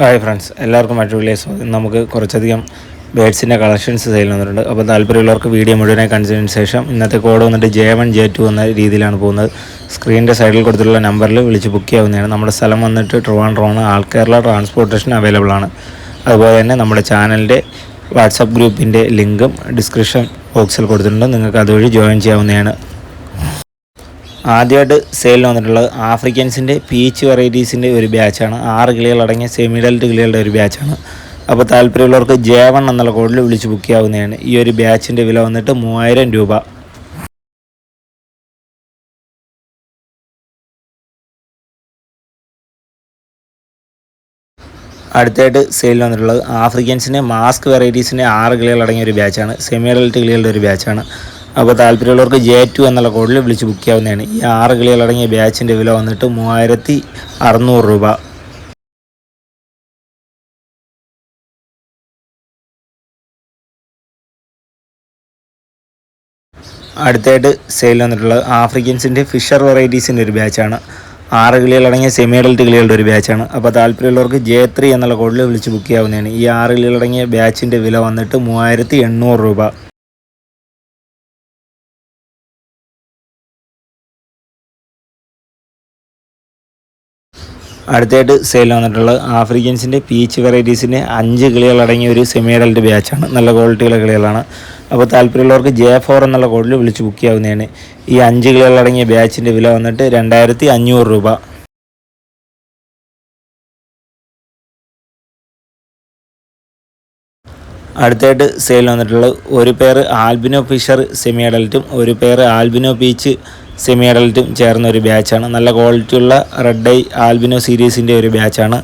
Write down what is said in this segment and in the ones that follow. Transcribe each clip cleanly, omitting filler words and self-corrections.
Hi friends, എല്ലാവർക്കും അടിപൊളിയായി സ്വാഗതം. നമുക്ക് കുറച്ചധികം ബേഡ്സിൻ്റെ കളക്ഷൻസ് സെയിൽ വന്നിട്ടുണ്ട്. അപ്പോൾ താല്പര്യമുള്ളവർക്ക് വീഡിയോ മുഴുവനായി കണ്ടതിന് ശേഷം ഇന്നത്തെ കോഡ് വന്നിട്ട് J1 J2 എന്ന രീതിയിലാണ് പോകുന്നത്. സ്ക്രീനിൻ്റെ സൈഡിൽ കൊടുത്തിട്ടുള്ള നമ്പറിൽ വിളിച്ച് ബുക്ക് ചെയ്യാവുന്നതാണ്. നമ്മുടെ സ്ഥലം വന്നിട്ട് ട്രിവാൻഡ്രമാണ്. ആൾ കേരള ട്രാൻസ്പോർട്ടേഷൻ അവൈലബിൾ ആണ്. അതുപോലെ തന്നെ നമ്മുടെ ചാനലിൻ്റെ വാട്സപ്പ് ഗ്രൂപ്പിൻ്റെ ലിങ്കും ഡിസ്ക്രിപ്ഷൻ ബോക്സിൽ കൊടുത്തിട്ടുണ്ട്. നിങ്ങൾക്ക് അതുവഴി ജോയിൻ ചെയ്യാവുന്നതാണ്. ആദ്യമായിട്ട് സെയിലിന് വന്നിട്ടുള്ളത് ആഫ്രിക്കൻസിൻ്റെ പീച്ച് വെറൈറ്റീസിൻ്റെ ഒരു ബാച്ചാണ്. 6 കിളികളടങ്ങിയ സെമി ഡൽറ്റ് കിളികളുടെ ഒരു ബാച്ചാണ്. അപ്പോൾ താല്പര്യമുള്ളവർക്ക് J1 എന്നുള്ള കോഡിൽ വിളിച്ച് ബുക്ക് ചെയ്യാവുന്നതാണ്. ഈ ഒരു ബാച്ചിൻ്റെ വില വന്നിട്ട് 3000 രൂപ. അടുത്തായിട്ട് സെയിലിന് വന്നിട്ടുള്ളത് ആഫ്രിക്കൻസിൻ്റെ മാസ്ക് വെറൈറ്റീസിൻ്റെ 6 കിളികളടങ്ങിയ ഒരു ബാച്ചാണ്. സെമി ഡൽറ്റ് കിളികളുടെ ഒരു ബാച്ചാണ്. അപ്പോൾ താല്പര്യമുള്ളവർക്ക് J2 എന്നുള്ള കോഡിൽ വിളിച്ച് ബുക്ക് ചെയ്യാവുന്നതാണ്. ഈ 6 കിളികളടങ്ങിയ ബാച്ചിൻ്റെ വില വന്നിട്ട് 3600 രൂപ. അടുത്തായിട്ട് സെയിൽ വന്നിട്ടുള്ളത് ആഫ്രിക്കൻസിൻ്റെ ഫിഷർ വെറൈറ്റീസിൻ്റെ ഒരു ബാച്ചാണ്. 6 കിളികളടങ്ങിയ സെമി അഡൽട്ട് കിളികളുടെ ഒരു ബാച്ചാണ്. അപ്പോൾ താല്പര്യമുള്ളവർക്ക് J3 എന്നുള്ള കോഡിൽ വിളിച്ച് ബുക്ക് ചെയ്യാവുന്നതാണ്. ഈ 6 കിളികളടങ്ങിയ ബാച്ചിൻ്റെ വില വന്നിട്ട് 3800 രൂപ. അടുത്തായിട്ട് സെയിൽ വന്നിട്ടുള്ളത് ആഫ്രിക്കൻസിൻ്റെ പീച്ച് വെറൈറ്റീസിൻ്റെ 5 കിളികളടങ്ങിയ ഒരു സെമി അഡൽട്ട് ബാച്ചാണ്. നല്ല ക്വാളിറ്റിയുള്ള കിളികളാണ്. അപ്പോൾ താല്പര്യമുള്ളവർക്ക് J4 എന്നുള്ള കോഡിൽ വിളിച്ച് ബുക്ക് ചെയ്യാവുന്നതാണ്. ഈ 5 കിളികളടങ്ങിയ ബാച്ചിൻ്റെ വില വന്നിട്ട് 2500 രൂപ. അടുത്തായിട്ട് സെയിൽ വന്നിട്ടുള്ളത് ഒരു പെയർ ആൽബിനോ ഫിഷർ സെമി അഡൽറ്റും ഒരു പെയർ ആൽബിനോ പീച്ച് സെമി അഡൽറ്റും ചേർന്ന ഒരു ബാച്ചാണ്. നല്ല ക്വാളിറ്റിയുള്ള റെഡ് ഐ ആൽബിനോ സീരീസിൻ്റെ ഒരു ബാച്ചാണ്.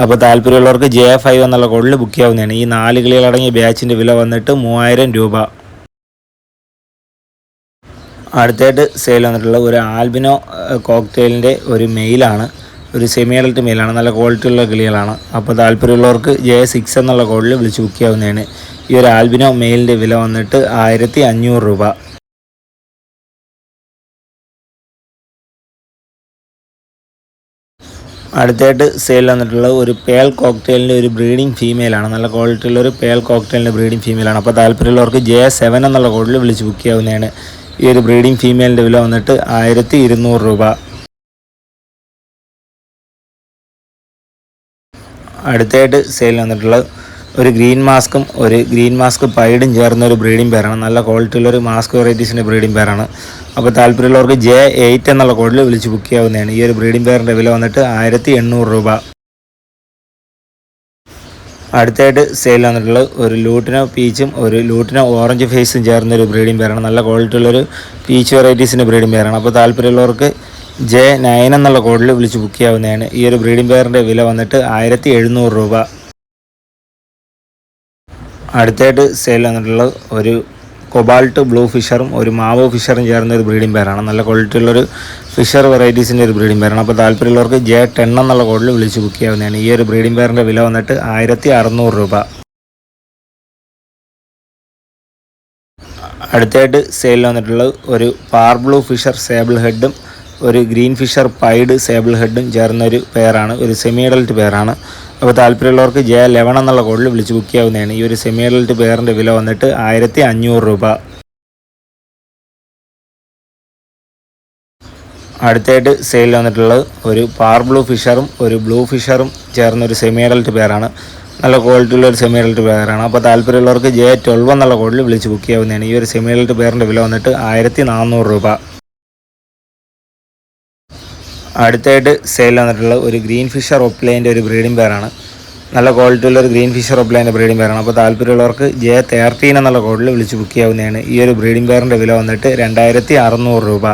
അപ്പോൾ താല്പര്യമുള്ളവർക്ക് J5 എന്നുള്ള കോഡിൽ ബുക്ക് ചെയ്യാവുന്നതാണ്. ഈ 4 കിളികളടങ്ങിയ ബാച്ചിൻ്റെ വില വന്നിട്ട് 3000 രൂപ. അടുത്തായിട്ട് സെയിൽ വന്നിട്ടുള്ള ഒരു ആൽബിനോ കോക്ടെയിലിൻ്റെ ഒരു മെയിലാണ്. ഒരു സെമി അഡൽട്ട് മെയിലാണ്. നല്ല ക്വാളിറ്റിയുള്ള കിളികളാണ്. അപ്പോൾ താല്പര്യമുള്ളവർക്ക് J6 എന്നുള്ള കോഡിൽ വിളിച്ച് ബുക്ക് ചെയ്യാവുന്നതാണ്. ഈ ഒരു ആൽബിനോ മെയിലിൻ്റെ വില വന്നിട്ട് 1500 രൂപ. അടുത്തായിട്ട് സെയിൽ വന്നിട്ടുള്ളത് ഒരു പേൾ കോക്ടെയിലിൻ്റെ ഒരു ബ്രീഡിംഗ് ഫീമെയിലാണ്. നല്ല ക്വാളിറ്റിയുള്ള ഒരു പേൾ കോക്ടെയിലിൻ്റെ ബ്രീഡിംഗ് ഫീമെയിലാണ്. അപ്പോൾ താല്പര്യമുള്ളവർക്ക് J7 എന്നുള്ള കോഡിൽ വിളിച്ച് ബുക്ക് ചെയ്യാവുന്നതാണ്. ഈ ഒരു ബ്രീഡിംഗ് ഫീമെയിലിൻ്റെ വില വന്നിട്ട് 1200 രൂപ. അടുത്തായിട്ട് സെയിൽ വന്നിട്ടുള്ളത് ഒരു ഗ്രീൻ മാസ്കും ഒരു ഗ്രീൻ മാസ്ക് പൈഡും ചേർന്ന ഒരു ബ്രീഡിംഗ് പെയറാണ്. നല്ല ക്വാളിറ്റിയുള്ളൊരു മാസ്ക് വെറൈറ്റീസിൻ്റെ ബ്രീഡിംഗ് പെയറാണ്. അപ്പോൾ താല്പര്യമുള്ളവർക്ക് J8 എന്നുള്ള കോഡിൽ വിളിച്ച് ബുക്ക് ചെയ്യാവുന്നതാണ്. ഈ ഒരു ബ്രീഡിംഗ് പെയറിൻ്റെ വില വന്നിട്ട് 1800 രൂപ. അടുത്തായിട്ട് സെയിൽ വന്നിട്ടുള്ളത് ഒരു ലൂട്ടിനോ പീച്ചും ഒരു ലൂട്ടിനോ ഓറഞ്ച് ഫേസും ചേർന്നൊരു ബ്രീഡിംഗ് പെയറാണ്. നല്ല ക്വാളിറ്റിയുള്ളൊരു പീച്ച് വെറൈറ്റീസിൻ്റെ ബ്രീഡിംഗ് പെയറാണ്. അപ്പോൾ താല്പര്യമുള്ളവർക്ക് J9 എന്നുള്ള കോഡിൽ വിളിച്ച് ബുക്ക് ചെയ്യാവുന്നതാണ്. ഈ ഒരു ബ്രീഡിംഗ് പെയറിൻ്റെ വില വന്നിട്ട് 1700 രൂപ. അടുത്തായിട്ട് സെയിൽ വന്നിട്ടുള്ളത് ഒരു കൊബാൾട്ട് ബ്ലൂ ഫിഷറും ഒരു മാവോ ഫിഷറും ചേർന്ന ഒരു ബ്രീഡിംഗ് പെയറാണ്. നല്ല ക്വാളിറ്റിയുള്ളൊരു ഫിഷർ വെറൈറ്റീസിൻ്റെ ഒരു ബ്രീഡിംഗ് പെയറാണ്. അപ്പോൾ താല്പര്യമുള്ളവർക്ക് J10 എന്നുള്ള കോഡിൽ വിളിച്ച് ബുക്ക് ചെയ്യാവുന്നതാണ്. ഈ ഒരു ബ്രീഡിംഗ് പെയറിൻ്റെ വില വന്നിട്ട് 1600 രൂപ. അടുത്തായിട്ട് സെയിൽ വന്നിട്ടുള്ളത് ഒരു പാർ ബ്ലൂ ഫിഷർ സേബിൾ ഹെഡും ഒരു ഗ്രീൻ ഫിഷർ പൈഡ് സേബിൾ ഹെഡും ചേർന്നൊരു പെയറാണ്. ഒരു സെമി അഡൽട്ട് പെയറാണ്. അപ്പോൾ താല്പര്യമുള്ളവർക്ക് J11 എന്നുള്ള കോഡിൽ വിളിച്ച് ബുക്ക് ചെയ്യാവുന്നതാണ്. ഈ ഒരു സെമി അഡൽട്ട് പെയറിൻ്റെ വില വന്നിട്ട് 1500 രൂപ. അടുത്തായിട്ട് സെയിൽ വന്നിട്ടുള്ളത് ഒരു പാർ ബ്ലൂ ഫിഷറും ഒരു ബ്ലൂ ഫിഷറും ചേർന്നൊരു സെമി അഡൽട്ട് പെയറാണ്. നല്ല ക്വാളിറ്റിയുള്ള ഒരു സെമി അഡൽട്ട് പെയറാണ്. അപ്പോൾ താല്പര്യമുള്ളവർക്ക് J12 എന്നുള്ള കോഡിൽ വിളിച്ച് ബുക്ക് ചെയ്യാവുന്നതാണ്. ഈ ഒരു സെമി അഡൽട്ട് പെയറിൻ്റെ വില വന്നിട്ട് 1400 രൂപ. അടുത്തായിട്ട് സെയിൽ വന്നിട്ടുള്ളത് ഒരു ഗ്രീൻ ഫിഷർ ഒപ്ലൈൻ്റെ ഒരു ബ്രീഡിംഗ് പെയറാണ്. നല്ല ക്വാളിറ്റിയുള്ള ഒരു ഗ്രീൻ ഫിഷർ ഒപ്ലൈൻ്റെ ബ്രീഡിംഗ് പെയറാണ്. അപ്പോൾ താല്പര്യമുള്ളവർക്ക് J13 എന്നുള്ള കോഡിൽ വിളിച്ച് ബുക്ക് ചെയ്യാവുന്നതാണ്. ഈ ഒരു ബ്രീഡിംഗ് പെയറിൻ്റെ വില വന്നിട്ട് 2600 രൂപ.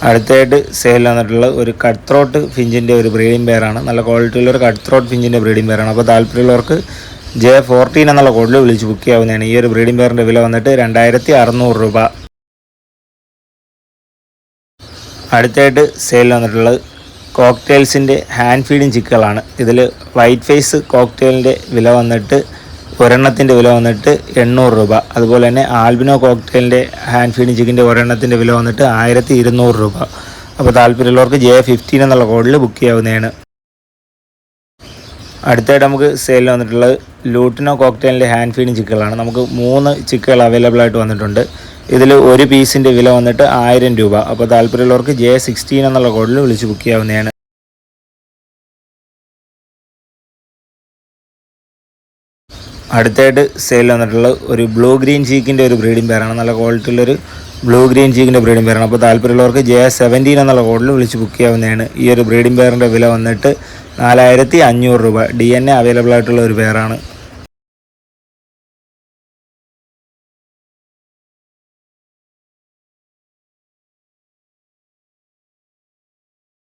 അടുത്തായിട്ട് സെയിൽ വന്നിട്ടുള്ളത് ഒരു കട്ട് ത്രോട്ട് ഫിഞ്ചിൻ്റെ ഒരു ബ്രീഡിംഗ് പെയറാണ്. നല്ല ക്വാളിറ്റിയുള്ള ഒരു കട്ട് ത്രോട്ട് ഫിഞ്ചിൻ്റെ ബ്രീഡിംഗ് പെയറാണ്. അപ്പോൾ താല്പര്യമുള്ളവർക്ക് J14 എന്നുള്ള കോഡിൽ വിളിച്ച് ബുക്ക് ചെയ്യാവുന്നതാണ്. ഈ ഒരു ബ്രീഡിംഗ് പെയറിൻ്റെ വില വന്നിട്ട് 2600 രൂപ. അടുത്തായിട്ട് സെയിൽ വന്നിട്ടുള്ളത് കോക്ടെയിൽസിൻ്റെ ഹാൻഡ് ഫീഡിങ് ചിക്കുകളാണ്. ഇതിൽ വൈറ്റ് ഫേസ് കോക്ടെയിലിൻ്റെ വില വന്നിട്ട് ഒരെണ്ണത്തിൻ്റെ വില വന്നിട്ട് 800 രൂപ. അതുപോലെ തന്നെ ആൽബിനോ കോക്ടെയിലിൻ്റെ ഹാൻഡ് ഫീഡിങ് ചിക്കൻ്റെ ഒരെണ്ണത്തിൻ്റെ വില വന്നിട്ട് 1200 രൂപ. അപ്പോൾ താല്പര്യമുള്ളവർക്ക് J15 എന്നുള്ള കോഡിൽ ബുക്ക് ചെയ്യാവുന്നതാണ്. അടുത്തായിട്ട് നമുക്ക് സെയിലിൽ വന്നിട്ടുള്ളത് ലൂട്ടിനോ കോക്ടെയിലിൻ്റെ ഹാൻഡ് ഫീഡിങ് ചിക്കുകളാണ്. നമുക്ക് 3 ചിക്കുകൾ അവൈലബിൾ ആയിട്ട് വന്നിട്ടുണ്ട്. ഇതിൽ ഒരു പീസിൻ്റെ വില വന്നിട്ട് 1000 രൂപ. അപ്പോൾ താല്പര്യമുള്ളവർക്ക് J16 എന്നുള്ള കോഡിൽ വിളിച്ച് ബുക്ക് ചെയ്യാവുന്നതാണ്. അടുത്തായിട്ട് സെയിൽ വന്നിട്ടുള്ളത് ഒരു ബ്ലൂ ഗ്രീൻ ചീക്കിൻ്റെ ഒരു ബ്രീഡിംഗ് പെയറാണ്. നല്ല ക്വാളിറ്റിയുള്ളൊരു ബ്ലൂ ഗ്രീൻ ചീക്കിൻ്റെ ബ്രീഡിംഗ് പെയറാണ്. അപ്പോൾ താല്പര്യമുള്ളവർക്ക് J17 എന്നുള്ള കോഡിൽ വിളിച്ച് ബുക്ക് ചെയ്യാവുന്നതാണ്. ഈ ഒരു ബ്രീഡിംഗ് പെയറിൻ്റെ വില വന്നിട്ട് 4500 രൂപ. DNA അവൈലബിൾ ആയിട്ടുള്ള ഒരു പെയറാണ്.